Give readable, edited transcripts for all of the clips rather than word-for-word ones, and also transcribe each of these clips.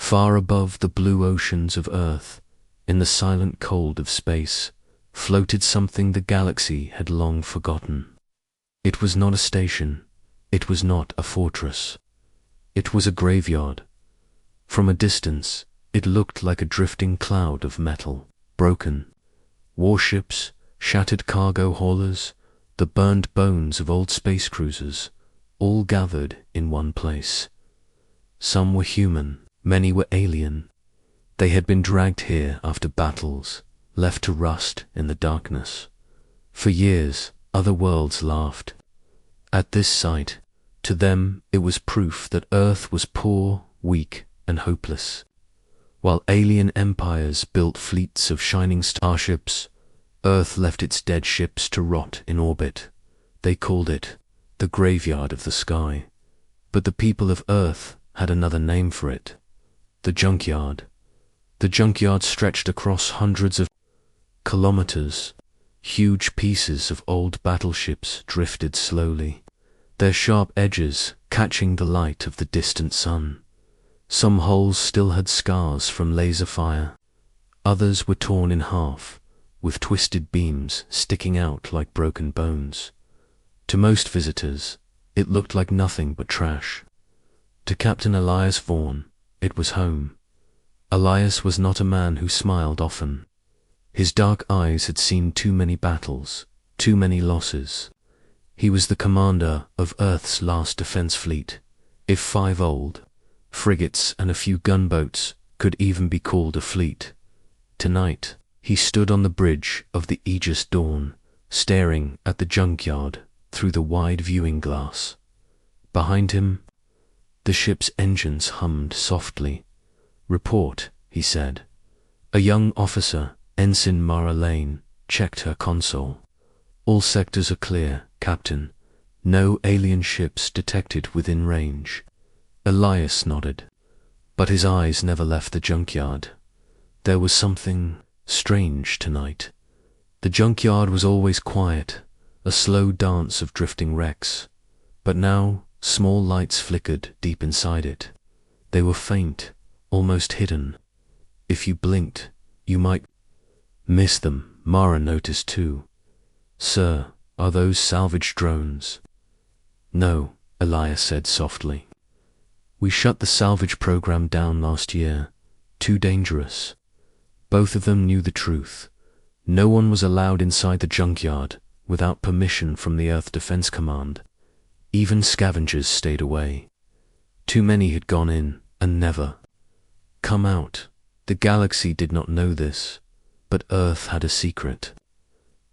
Far above the blue oceans of Earth, in the silent cold of space, floated something the galaxy had long forgotten. It was not a station. It was not a fortress. It was a graveyard. From a distance, it looked like a drifting cloud of metal, broken. Warships, shattered cargo haulers, the burned bones of old space cruisers, all gathered in one place. Some were human, many were alien. They had been dragged here after battles, left to rust in the darkness. For years, other worlds laughed. At this sight, to them it was proof that Earth was poor, weak, and hopeless. While alien empires built fleets of shining starships, Earth left its dead ships to rot in orbit. They called it the graveyard of the sky. But the people of Earth had another name for it: the junkyard. The junkyard stretched across hundreds of kilometers. Huge pieces of old battleships drifted slowly, their sharp edges catching the light of the distant sun. Some hulls still had scars from laser fire. Others were torn in half, with twisted beams sticking out like broken bones. To most visitors, it looked like nothing but trash. To Captain Elias Vaughan, it was home. Elias was not a man who smiled often. His dark eyes had seen too many battles, too many losses. He was the commander of Earth's last defense fleet, if 5 old frigates and a few gunboats could even be called a fleet. Tonight, he stood on the bridge of the Aegis Dawn, staring at the junkyard through the wide viewing glass. Behind him, the ship's engines hummed softly. "Report," he said. A young officer, Ensign Mara Lane, checked her console. "All sectors are clear, Captain. No alien ships detected within range." Elias nodded, but his eyes never left the junkyard. There was something strange tonight. The junkyard was always quiet, a slow dance of drifting wrecks, but now small lights flickered deep inside it. They were faint, almost hidden. If you blinked, you might miss them. Mara noticed too. "Sir, are those salvage drones?" "No," Elias said softly. "We shut the salvage program down last year. Too dangerous." Both of them knew the truth. No one was allowed inside the junkyard without permission from the Earth Defense Command. Even scavengers stayed away. Too many had gone in and never come out. The galaxy did not know this, but Earth had a secret.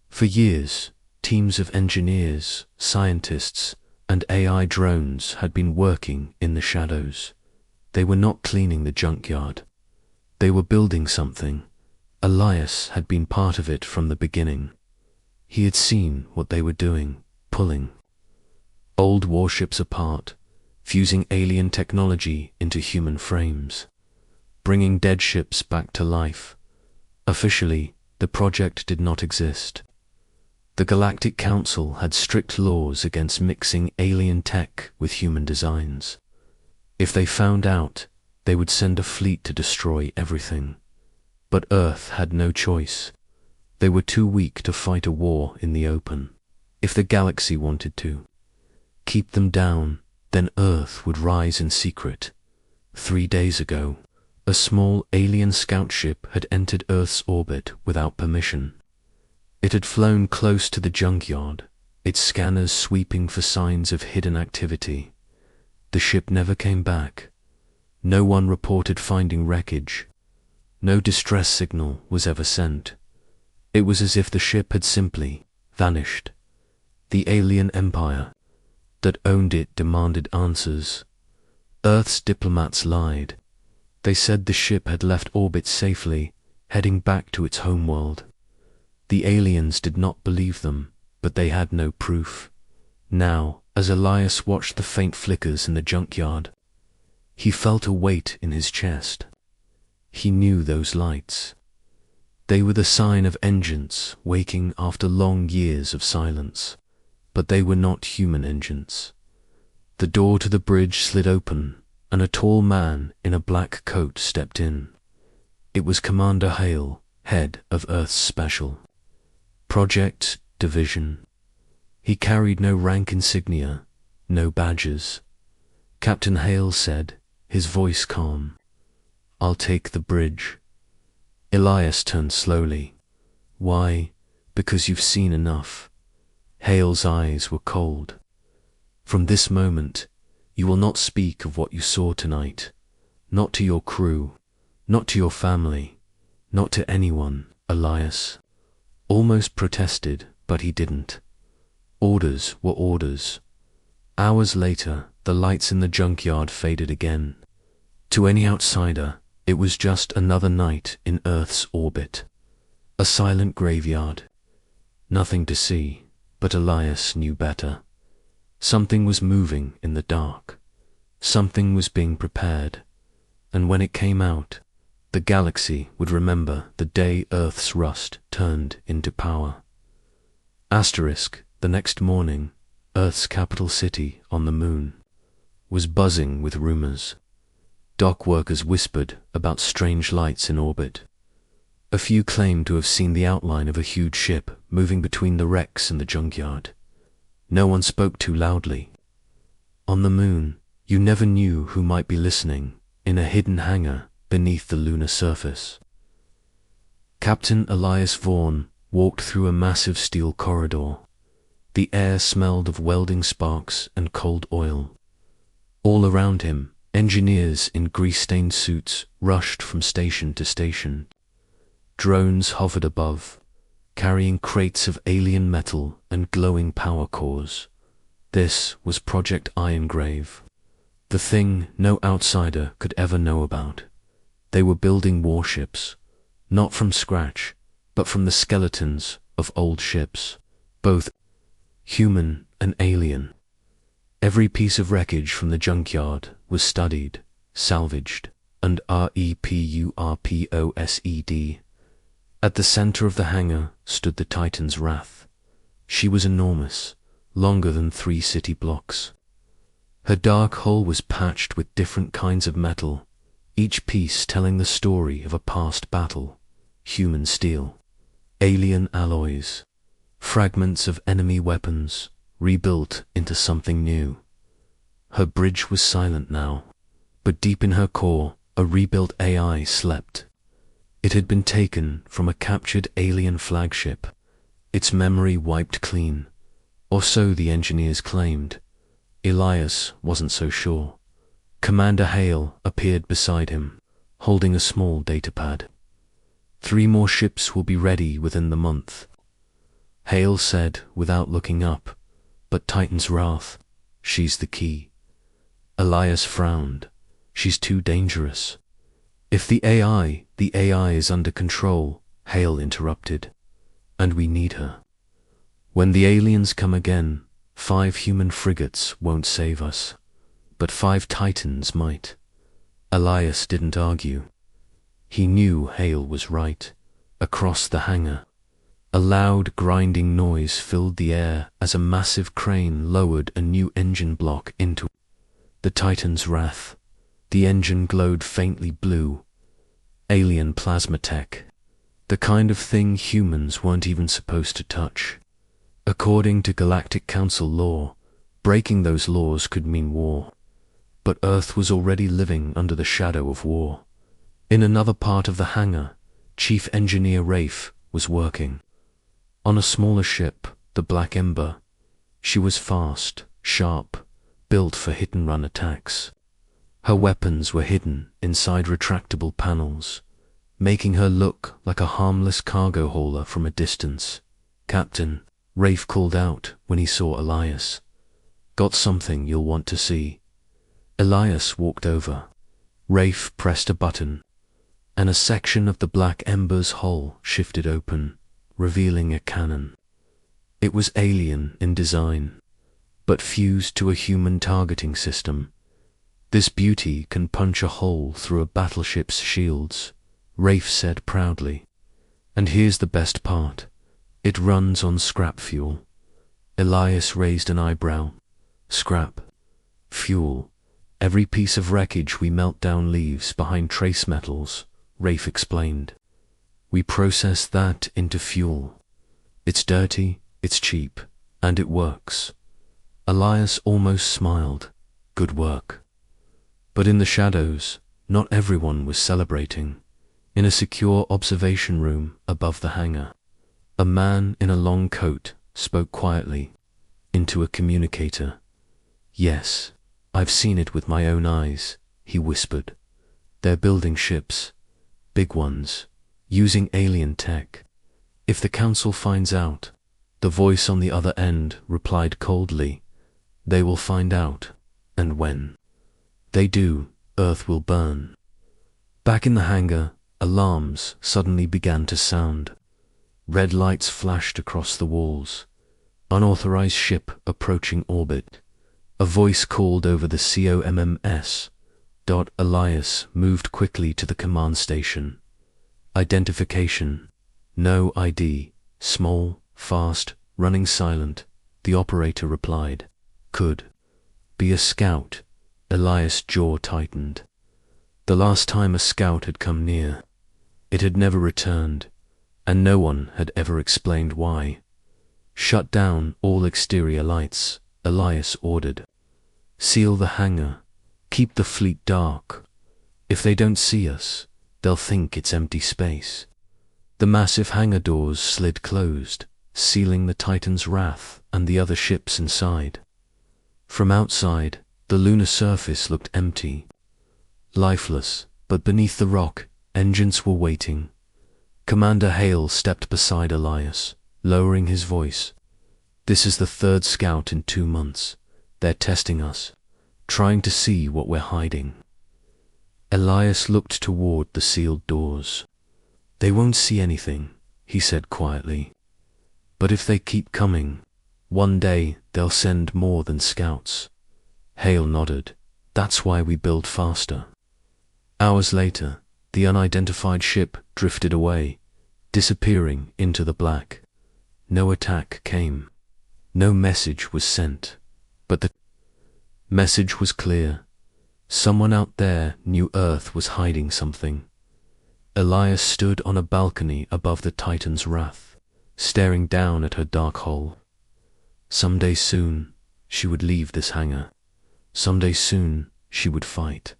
For years, teams of engineers, scientists, and AI drones had been working in the shadows. They were not cleaning the junkyard. They were building something. Elias had been part of it from the beginning. He had seen what they were doing, pulling old warships apart, fusing alien technology into human frames, bringing dead ships back to life. Officially, the project did not exist. The Galactic Council had strict laws against mixing alien tech with human designs. If they found out, they would send a fleet to destroy everything. But Earth had no choice. They were too weak to fight a war in the open. If the galaxy wanted to keep them down, then Earth would rise in secret. 3 days ago, a small alien scout ship had entered Earth's orbit without permission. It had flown close to the junkyard, its scanners sweeping for signs of hidden activity. The ship never came back. No one reported finding wreckage. No distress signal was ever sent. It was as if the ship had simply vanished. The alien empire that owned it demanded answers. Earth's diplomats lied. They said the ship had left orbit safely, heading back to its homeworld. The aliens did not believe them, but they had no proof. Now, as Elias watched the faint flickers in the junkyard, he felt a weight in his chest. He knew those lights. They were the sign of engines waking after long years of silence, but they were not human engines. The door to the bridge slid open, and a tall man in a black coat stepped in. It was Commander Hale, head of Earth's Special Project Division. He carried no rank insignia, no badges. Captain Hale said, his voice calm, "I'll take the bridge." Elias turned slowly. "Why?" "Because you've seen enough." Hale's eyes were cold. "From this moment, you will not speak of what you saw tonight. Not to your crew, not to your family, not to anyone." Elias almost protested, but he didn't. Orders were orders. Hours later, the lights in the junkyard faded again. To any outsider, it was just another night in Earth's orbit. A silent graveyard. Nothing to see, but Elias knew better. Something was moving in the dark. Something was being prepared. And when it came out, the galaxy would remember the day Earth's rust turned into power. Asterisk, the next morning, Earth's capital city on the moon was buzzing with rumors. Dock workers whispered about strange lights in orbit. A few claimed to have seen the outline of a huge ship moving between the wrecks and the junkyard. No one spoke too loudly. On the moon, you never knew who might be listening in a hidden hangar beneath the lunar surface. Captain Elias Vaughn walked through a massive steel corridor. The air smelled of welding sparks and cold oil. All around him, engineers in grease-stained suits rushed from station to station. Drones hovered above, carrying crates of alien metal and glowing power cores. This was Project Irongrave, the thing no outsider could ever know about. They were building warships, not from scratch, but from the skeletons of old ships, both human and alien. Every piece of wreckage from the junkyard was studied, salvaged, and repurposed. At the center of the hangar stood the Titan's Wrath. She was enormous, longer than 3 city blocks. Her dark hull was patched with different kinds of metal, each piece telling the story of a past battle. Human steel, alien alloys, fragments of enemy weapons, rebuilt into something new. Her bridge was silent now, but deep in her core, a rebuilt AI slept. It had been taken from a captured alien flagship, its memory wiped clean, or so the engineers claimed. Elias wasn't so sure. Commander Hale appeared beside him, holding a small datapad. 3 more ships will be ready within the month. Hale said without looking up, but Titan's Wrath, she's the key. Elias frowned. She's too dangerous. If the AI is under control, Hale interrupted, and we need her. When the aliens come again, 5 human frigates won't save us, but 5 Titans might. Elias didn't argue. He knew Hale was right. Across the hangar, a loud grinding noise filled the air as a massive crane lowered a new engine block into the Titan's Wrath. The engine glowed faintly blue. Alien plasma tech. The kind of thing humans weren't even supposed to touch. According to Galactic Council law, breaking those laws could mean war. But Earth was already living under the shadow of war. In another part of the hangar, Chief Engineer Rafe was working. On a smaller ship, the Black Ember. She was fast, sharp, built for hit-and-run attacks. Her weapons were hidden inside retractable panels, making her look like a harmless cargo hauler from a distance. "Captain," Rafe called out when he saw Elias. "Got something you'll want to see." Elias walked over. Rafe pressed a button, and a section of the Black Ember's hull shifted open, revealing a cannon. It was alien in design, but fused to a human targeting system. "This beauty can punch a hole through a battleship's shields," Rafe said proudly. "And here's the best part. It runs on scrap fuel." Elias raised an eyebrow. "Scrap fuel? Every piece of wreckage we melt down leaves behind trace metals, Rafe explained. We process that into fuel. It's dirty, it's cheap, and it works. Elias almost smiled. Good work. But in the shadows, not everyone was celebrating. In a secure observation room above the hangar, a man in a long coat spoke quietly into a communicator. Yes, I've seen it with my own eyes, he whispered. They're building ships, big ones, using alien tech. If the council finds out, the voice on the other end replied coldly, they will find out, and when they do, Earth will burn. Back in the hangar, alarms suddenly began to sound. Red lights flashed across the walls. Unauthorized ship approaching orbit. A voice called over the COMMS. Elias moved quickly to the command station. Identification. No ID. Small, fast, running silent. The operator replied. Could be a scout. Elias' jaw tightened. The last time a scout had come near, it had never returned, and no one had ever explained why. Shut down all exterior lights, Elias ordered. Seal the hangar. Keep the fleet dark. If they don't see us, they'll think it's empty space. The massive hangar doors slid closed, sealing the Titan's Wrath and the other ships inside. From outside, the lunar surface looked empty, lifeless, but beneath the rock, engines were waiting. Commander Hale stepped beside Elias, lowering his voice. This is the third scout in 2 months. They're testing us, trying to see what we're hiding. Elias looked toward the sealed doors. They won't see anything, he said quietly. But if they keep coming, one day they'll send more than scouts. Hale nodded. That's why we build faster. Hours later, the unidentified ship drifted away, disappearing into the black. No attack came. No message was sent. But the message was clear. Someone out there knew Earth was hiding something. Elias stood on a balcony above the Titan's Wrath, staring down at her dark hull. Someday soon, she would leave this hangar. Someday soon, she would fight.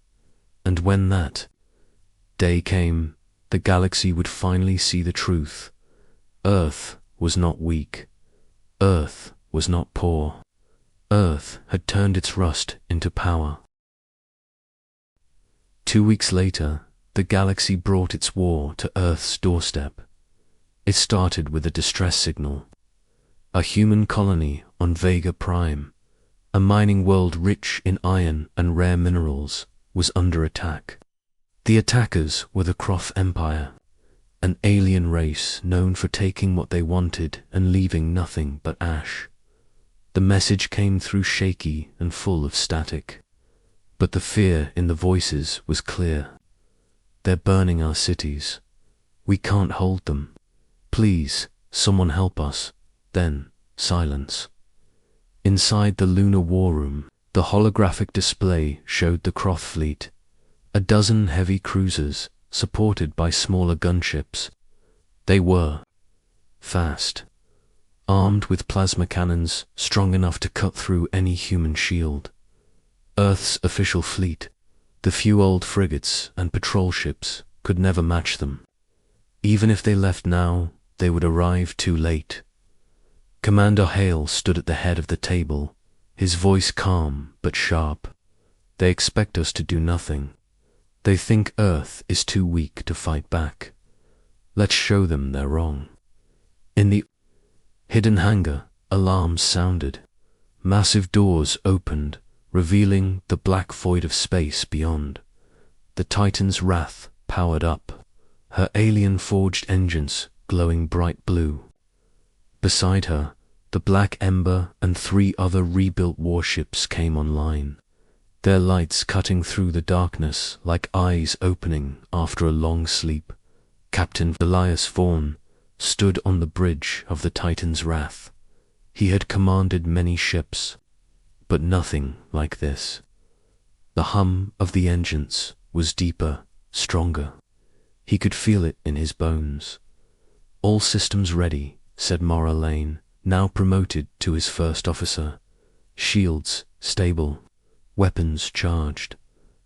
And when that day came, the galaxy would finally see the truth. Earth was not weak. Earth was not poor. Earth had turned its rust into power. 2 weeks later, the galaxy brought its war to Earth's doorstep. It started with a distress signal. A human colony on Vega Prime, a mining world rich in iron and rare minerals, was under attack. The attackers were the Croth Empire, an alien race known for taking what they wanted and leaving nothing but ash. The message came through shaky and full of static. But the fear in the voices was clear. They're burning our cities. We can't hold them. Please, someone help us. Then, silence. Inside the lunar war room, the holographic display showed the Croth fleet. 12 heavy cruisers, supported by smaller gunships. They were fast, armed with plasma cannons strong enough to cut through any human shield. Earth's official fleet, the few old frigates and patrol ships, could never match them. Even if they left now, they would arrive too late. Commander Hale stood at the head of the table, his voice calm but sharp. They expect us to do nothing. They think Earth is too weak to fight back. Let's show them they're wrong. In the hidden hangar, alarms sounded. Massive doors opened, revealing the black void of space beyond. The Titan's Wrath powered up, her alien-forged engines glowing bright blue. Beside her, the Black Ember and 3 other rebuilt warships came online, their lights cutting through the darkness like eyes opening after a long sleep. Captain Elias Vaughn stood on the bridge of the Titan's Wrath. He had commanded many ships, but nothing like this. The hum of the engines was deeper, stronger. He could feel it in his bones. "All systems ready," said Mara Lane, now promoted to his first officer. "Shields stable. Weapons charged."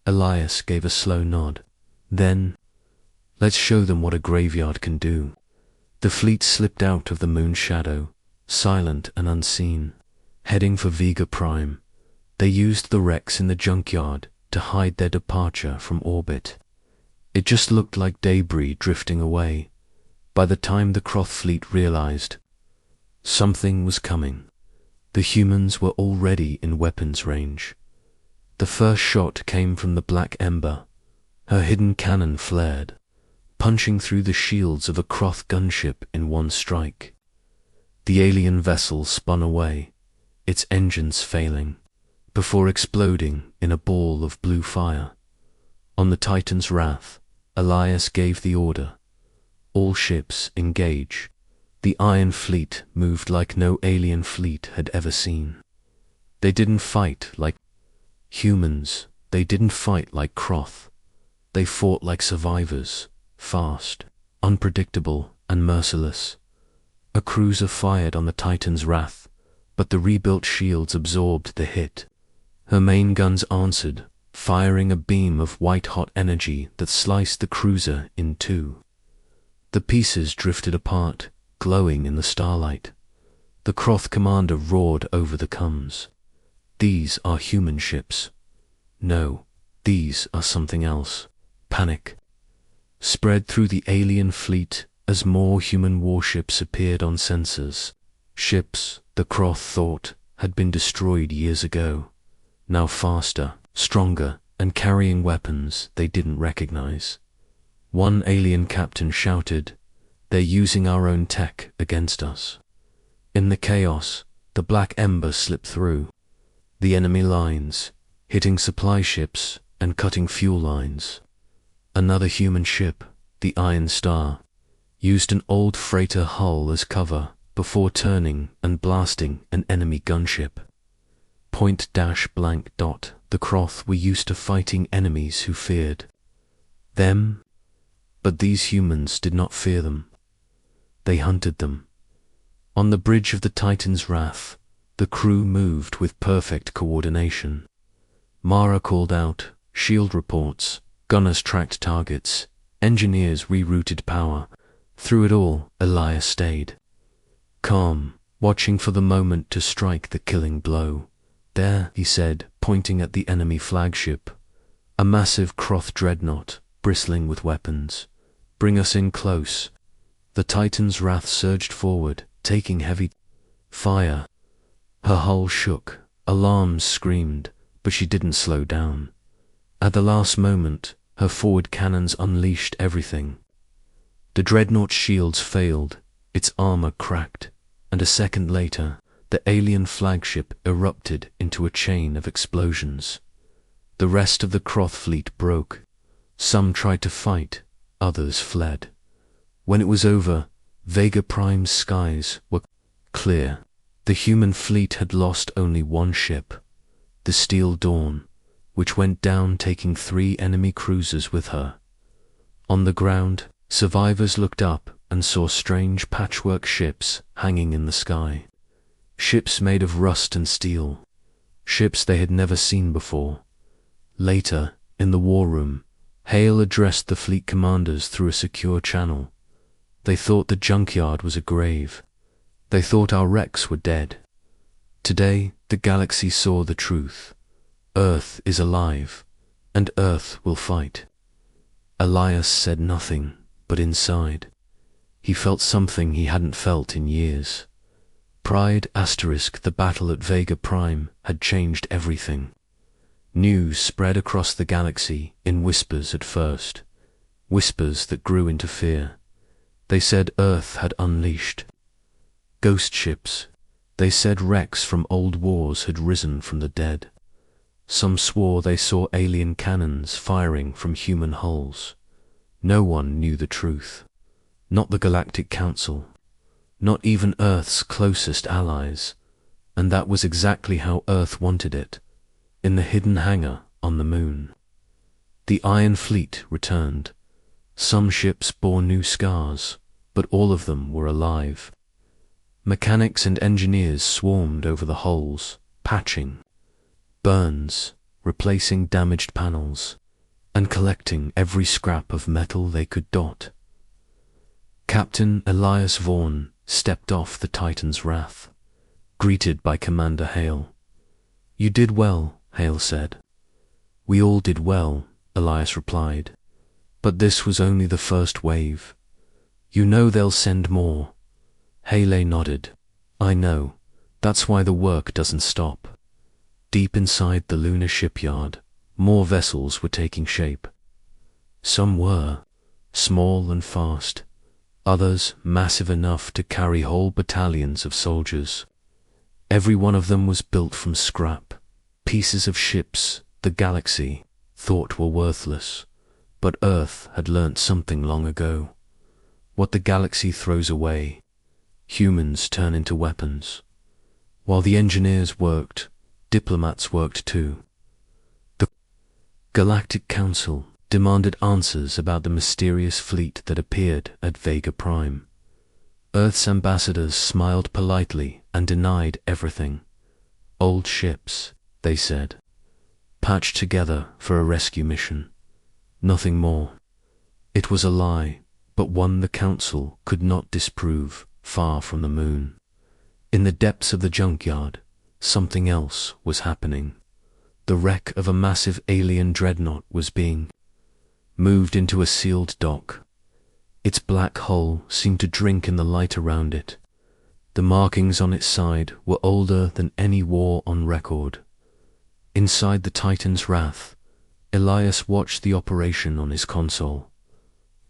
Elias gave a slow nod. "Then, let's show them what a graveyard can do." The fleet slipped out of the moon's shadow, silent and unseen, heading for Vega Prime. They used the wrecks in the junkyard to hide their departure from orbit. It just looked like debris drifting away. By the time the Croth fleet realized something was coming, the humans were already in weapons range. The first shot came from the Black Ember. Her hidden cannon flared, punching through the shields of a Croth gunship in one strike. The alien vessel spun away, its engines failing, before exploding in a ball of blue fire. On the Titan's Wrath, Elias gave the order. "All ships engage." The Iron Fleet moved like no alien fleet had ever seen. They didn't fight like humans. They didn't fight like Croth. They fought like survivors, fast, unpredictable, and merciless. A cruiser fired on the Titan's Wrath, but the rebuilt shields absorbed the hit. Her main guns answered, firing a beam of white-hot energy that sliced the cruiser in two. The pieces drifted apart, glowing in the starlight. The Croth commander roared over the comms. "These are human ships." "No, these are something else." Panic spread through the alien fleet as more human warships appeared on sensors. Ships, the Croth thought, had been destroyed years ago, now faster, stronger, and carrying weapons they didn't recognize. One alien captain shouted, "They're using our own tech against us." In the chaos, the Black Ember slipped through the enemy lines, hitting supply ships and cutting fuel lines. Another human ship, the Iron Star, used an old freighter hull as cover before turning and blasting an enemy gunship. Point-blank. The Croth were used to fighting enemies who feared them, but these humans did not fear them. They hunted them. On the bridge of the Titan's Wrath, the crew moved with perfect coordination. Mara called out, "Shield reports." Gunners tracked targets. Engineers rerouted power. Through it all, Elias stayed calm, watching for the moment to strike the killing blow. "There," he said, pointing at the enemy flagship, a massive Croth dreadnought, bristling with weapons. "Bring us in close." The Titan's Wrath surged forward, taking heavy fire. Her hull shook, alarms screamed, but she didn't slow down. At the last moment, her forward cannons unleashed everything. The dreadnought's shields failed, its armor cracked, and a second later, the alien flagship erupted into a chain of explosions. The rest of the Croth fleet broke. Some tried to fight, others fled. When it was over, Vega Prime's skies were clear. The human fleet had lost only one ship, the Steel Dawn, which went down taking 3 enemy cruisers with her. On the ground, survivors looked up and saw strange patchwork ships hanging in the sky. Ships made of rust and steel. Ships they had never seen before. Later, in the war room, Hale addressed the fleet commanders through a secure channel. They thought the junkyard was a grave. They thought our wrecks were dead. Today, the galaxy saw the truth. Earth is alive, and Earth will fight. Elias said nothing, but inside, he felt something he hadn't felt in years. Pride *, the battle at Vega Prime had changed everything. News spread across the galaxy in whispers at first, whispers that grew into fear. They said Earth had unleashed ghost ships. They said wrecks from old wars had risen from the dead. Some swore they saw alien cannons firing from human hulls. No one knew the truth. Not the Galactic Council. Not even Earth's closest allies. And that was exactly how Earth wanted it. In the hidden hangar on the moon. The Iron Fleet returned. Some ships bore new scars, but all of them were alive. Mechanics and engineers swarmed over the hulls, patching, burns, replacing damaged panels, and collecting every scrap of metal they could dot. Captain Elias Vaughan stepped off the Titan's Wrath, greeted by Commander Hale. "You did well," Hale said. "We all did well," Elias replied. "But this was only the first wave. You know they'll send more." Hale nodded. "I know. That's why the work doesn't stop." Deep inside the lunar shipyard, more vessels were taking shape. Some were small and fast, others massive enough to carry whole battalions of soldiers. Every one of them was built from scrap, pieces of ships the Galaxy thought were worthless, but Earth had learnt something long ago. What the Galaxy throws away, humans turn into weapons. While the engineers worked, diplomats worked too. The Galactic Council demanded answers about the mysterious fleet that appeared at Vega Prime. Earth's ambassadors smiled politely and denied everything. Old ships, they said, patched together for a rescue mission. Nothing more. It was a lie, but one the Council could not disprove far from the moon. In the depths of the junkyard, something else was happening. The wreck of a massive alien dreadnought was being moved into a sealed dock. Its black hull seemed to drink in the light around it. The markings on its side were older than any war on record. Inside the Titan's Wrath, Elias watched the operation on his console.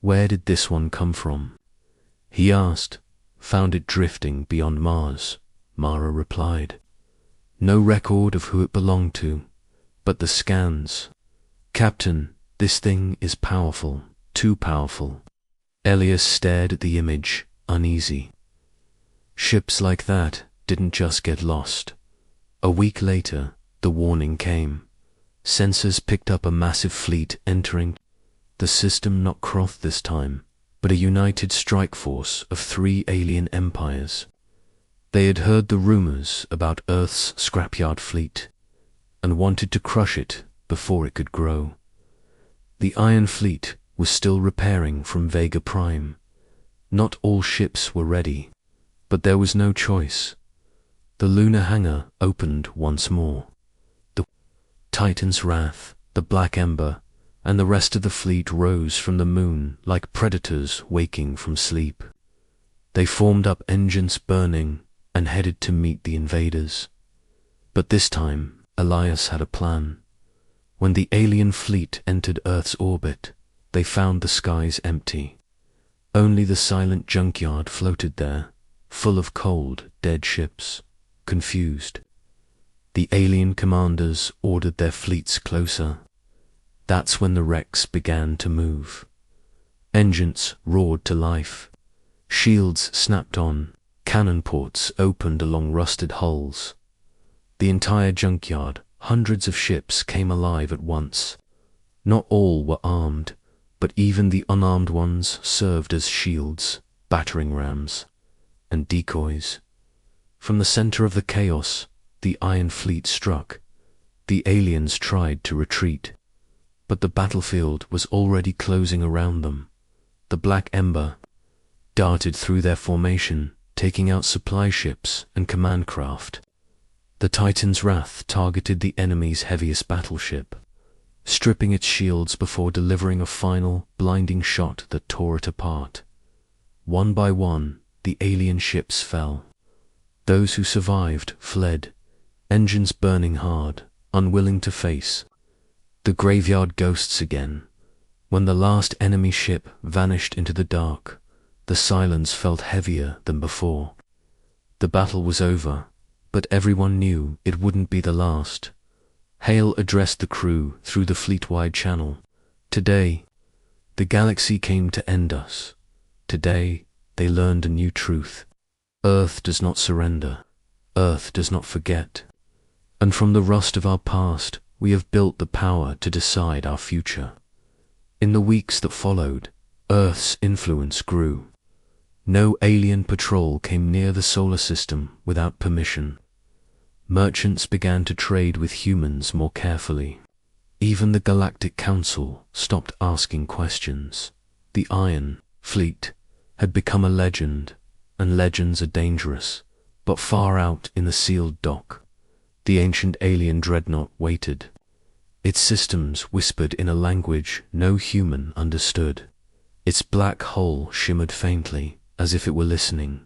Where did this one come from? He asked. Found it drifting beyond Mars, Mara replied. No record of who it belonged to, but the scans. Captain, this thing is powerful, too powerful. Elias stared at the image, uneasy. Ships like that didn't just get lost. A week later, the warning came. Sensors picked up a massive fleet entering. The system not Kroth this time, but a united strike force of 3 alien empires. They had heard the rumors about Earth's scrapyard fleet, and wanted to crush it before it could grow. The Iron Fleet was still repairing from Vega Prime. Not all ships were ready, but there was no choice. The lunar hangar opened once more. The Titan's Wrath, the Black Ember, and the rest of the fleet rose from the moon like predators waking from sleep. They formed up, engines burning, and headed to meet the invaders. But this time, Elias had a plan. When the alien fleet entered Earth's orbit, they found the skies empty. Only the silent junkyard floated there, full of cold, dead ships, confused. The alien commanders ordered their fleets closer. That's when the wrecks began to move. Engines roared to life. Shields snapped on. Cannon ports opened along rusted hulls. The entire junkyard, hundreds of ships came alive at once. Not all were armed, but even the unarmed ones served as shields, battering rams, and decoys. From the center of the chaos, the Iron Fleet struck. The aliens tried to retreat, but the battlefield was already closing around them. The Black Ember darted through their formation, taking out supply ships and command craft. The Titan's Wrath targeted the enemy's heaviest battleship, stripping its shields before delivering a final, blinding shot that tore it apart. One by one, the alien ships fell. Those who survived fled, engines burning hard, unwilling to face the graveyard ghosts again. When the last enemy ship vanished into the dark, the silence felt heavier than before. The battle was over, but everyone knew it wouldn't be the last. Hale addressed the crew through the fleet-wide channel. Today, the Galaxy came to end us. Today, they learned a new truth. Earth does not surrender. Earth does not forget. And from the rust of our past, We have built the power to decide our future. In the weeks that followed, Earth's influence grew. No alien patrol came near the solar system without permission. Merchants began to trade with humans more carefully. Even the Galactic Council stopped asking questions. The Iron Fleet had become a legend, and legends are dangerous. But far out in the sealed dock, the ancient alien dreadnought waited. Its systems whispered in a language no human understood. Its black hull shimmered faintly, as if it were listening.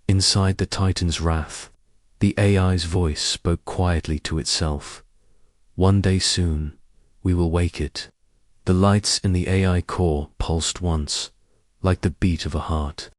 Inside the Titan's wrath, the AI's voice spoke quietly to itself. One day soon, we will wake it. The lights in the AI core pulsed once, like the beat of a heart.